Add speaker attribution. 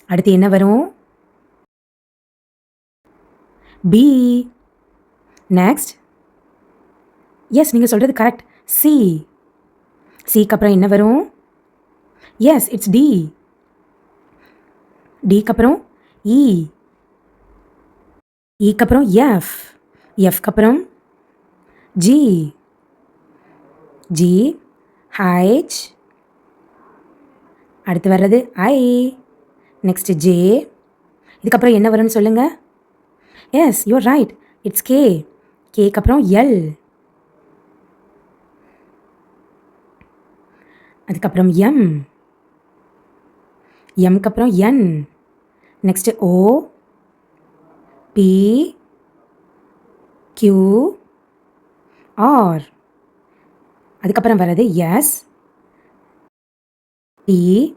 Speaker 1: அடுத்து என்ன வரும்? பி. நெக்ஸ்ட். எஸ், நீங்கள் சொல்கிறது கரெக்ட். சி. சிக்கு அப்புறம் என்ன வரும்? Yes, it's D. டிக்கு அப்புறம் இ. இக்கு அப்புறம் எஃப். எஃப்க்கு அப்புறம் ஜி. G, H. அடுத்து வர்றது ஐ. Next J. இதுக்கப்புறம் என்ன வரும்னு சொல்லுங்கள். Yes, you're right, it's K. கேக்கு அப்புறம் எல். அதுக்கப்புறம் எம். எம்க்கு அப்புறம் N. Next O, P, Q, R. அதுக்கப்புறம் வர்றது எஸ், டி,